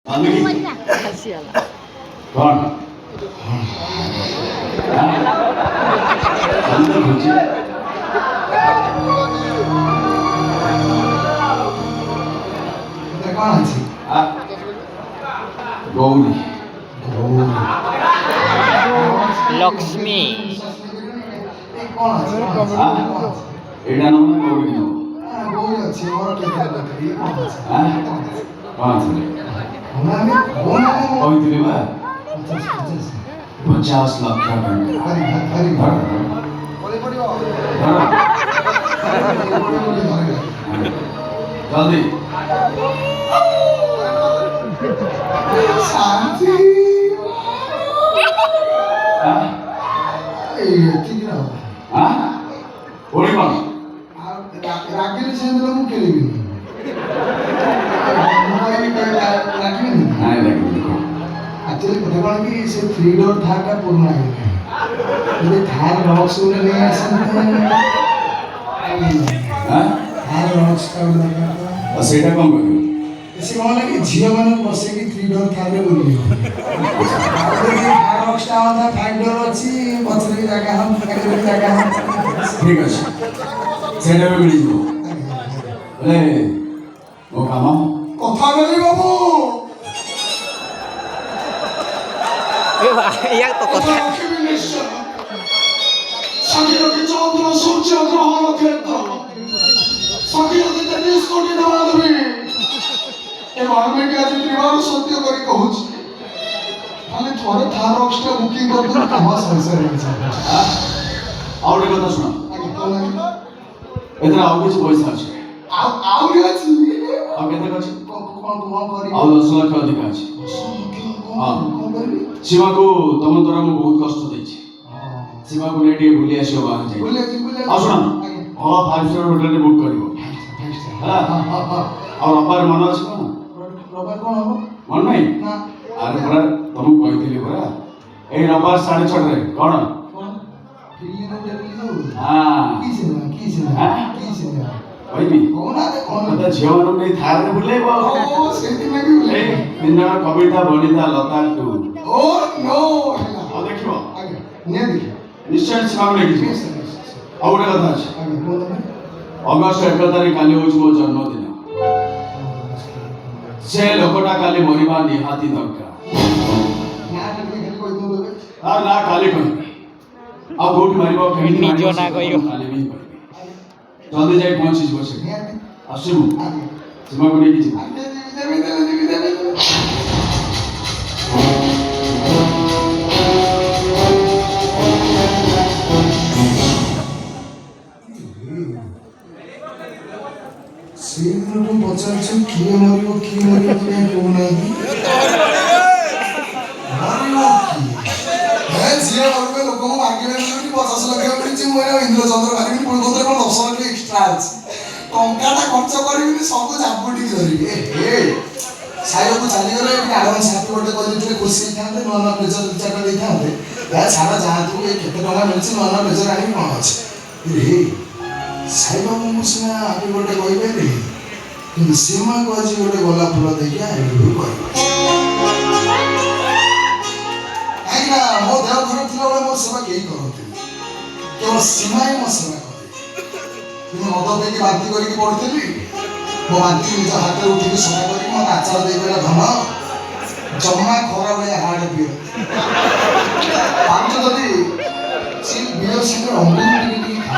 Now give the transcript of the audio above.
कौन अंदर घुसे कौन अच्छी गौरी लक्ष्मी कौन अच्छी एटा नाम ना गौरी नाम गौरी अच्छी और क्या करना चाहिए कौन से हमारे कोई दिले बा 50 लाख का हरी जल्दी शांति ठीक ना हाँ ओरी कौन राकेश से तो मुझे लेगी राकेश नहीं लगी देखो एक्चुअली पता कौन कि से 3 डोर थार का पूर्ण है ये थार रॉक्स में नहीं है हाँ थार रॉक्स का लगा और सेटा कौन करियो इसे कौन है कि झियो माने बसे की 3 डोर थार में बोलियो थार रॉक्स का होता 5 डोर अच्छी पछरी जगह हम अगली जगह हम ठीक है सेटा में मिली जो अरे वो कामा কথা বলি বাবু ইয়াক তো কথা স্বাধীনতা চন্দ্র সূর্য গ্রহ নক্ষত্র স্বাধীনতা নিষ্কটি দেওয়া দেবে এবং আমি আজ ত্রিবার সত্য করে কହୁଛି আমি থরে থার রক্সটা বুকিং করতে কামা সংসার হয়েছে और एक बात सुना আগে তো লাগে इतना और कुछ पैसा আছে আউরি আছে और केते আছে কোন করি और 10 लाख अधिक আছে सीमा को तुम द्वारा मैं बहुत कष्ट देछि सीमा को नेटी भूली आसियो बाहर जाई बोले और सुना और 5 स्टार होटल रे बुक करिवो हां और अपार मन अछि ना রবার কোন হবো मन नहीं না अरे पूरा तुम कहि दिली पूरा ए रबार 6:30 रे कोन কোন ফিরিয়ে দেবো हां কি সিনেমা কি সিনেমা କହିବି কোন আছে কোন କଥା ଝିଅମାନଙ୍କୁ ନେଇ ଥାରରେ ବୁଲେଇବ ও সেদিনকে বলে ଏଇ ତିନି ଜଣ କବିତା ବନିତା ଲତା ଟୁ ও নো ହେଲା ଆଉ ଦେଖିବ ଆଜ୍ଞା ନିଏ ଦେଖି ନିଶ୍ଚୟ ସେମାନଙ୍କୁ ନେଇକି ଯିବ ଆଉ ଗୋଟେ କଥା ଅଛି ଆଜ୍ଞା ବୋଲ ଅଗଷ୍ଟ 1 ତାରିଖ କାଲି ହେଉଛି ମୋ ଜନ୍ମଦିନ ସେ ଲୋକଟା କାଲି ମରିବା ନିହାତି ଦରକାର ନା ଟିକେ ଖାଲି କହି ଦଉ ଦେବେ ଆଉ ନା କାଲି କହିବି ଆଉ କୋଉଠି ମାରିବ କେମିତି ନିଜ ମାରିବ ନା କହିବ। କାଲି ବି କହିବି ଜଲ୍ଦି ଯାଇ ପହଞ୍ଚିଯିବ ସେ ନିହାତି ଆସିବୁ ଆଜ୍ଞା ସୀମାକୁ ନେଇକି ଯିବୁ ଆଜ୍ଞା ଦେବି ସେଇଦିନଠୁ ପଚାରୁଛୁ କିଏ ମରିବ ତୁମେ କହୁନାହାନ୍ତି ମରିବ କିଏ ଝିଅ ମରିବେ ଲୋକଙ୍କୁ ମାଗିବେ 50 ଲକ୍ଷ ମିଳିଛି ମୁଁ ଇନ୍ଦ୍ରଚନ୍ଦ୍ର ମାରିବି ପୁଣି କହୁଥିଲେ କ'ଣ 10 ଲକ୍ଷ ଏକ୍ସଟ୍ରା ଅଛି ଟଙ୍କାଟା ଖର୍ଚ୍ଚ କରିବିନି ସବୁ ଜାବୁଟିକି ଧରିବି ସାଇବାକୁ ଚାଲିଗଲେ ଏଠି ଆଡ଼ଭାନ୍ସ ହାପି ଗୋଟେ କହିଦେଇଥିଲେ ଖୁସି ହେଇଥାନ୍ତେ ନୂଆ ନୂଆ ପ୍ଲେଜର 2-4ଟା ଦେଇଥାନ୍ତେ ଛାଡ଼ ଯାଆନ୍ତୁ ଏ କେତେ ଟଙ୍କା ମିଳିଛି ନୂଆ ନୂଆ ପ୍ଲେଜର ଆଣିକି କ'ଣ ଅଛି ରେ ସାଇବାବୁଙ୍କୁ ସିନା ହାପି ଗୋଟେ କହିପାରିଲି କିନ୍ତୁ ସୀମାକୁ ଆଜି ଗୋଟେ ଗୋଲାପ ଫୁଲ ଦେଇକି ଆଇବି କହିବ କାହିଁକିନା ମୋ ଦେହ ଖରାପ ଥିଲାବେଳେ ମୋ ସେବା କେହି କରନ୍ତିନି କେବଳ ସୀମା ହିଁ ମୋ ସେବା କରେ କିନ୍ତୁ ମଦ ଦେଇକି ବାନ୍ତି କରିକି ପଡ଼ିଥିଲି ମୋ ବାନ୍ତି ନିଜ ହାତରେ ଉଠିକି ସଫା କରିକି ମୋତେ ଆଚାର ଦେଇପାରିଲା ଧନ ଜମା ଖରା ଭଳିଆ ହାର୍ଡ ପିଅ ପାରୁଛ ଯଦି ସେ ବିୟ ସାଙ୍ଗରେ ଅଙ୍ଗୁର ଟିକେ ଟିକେ ଖା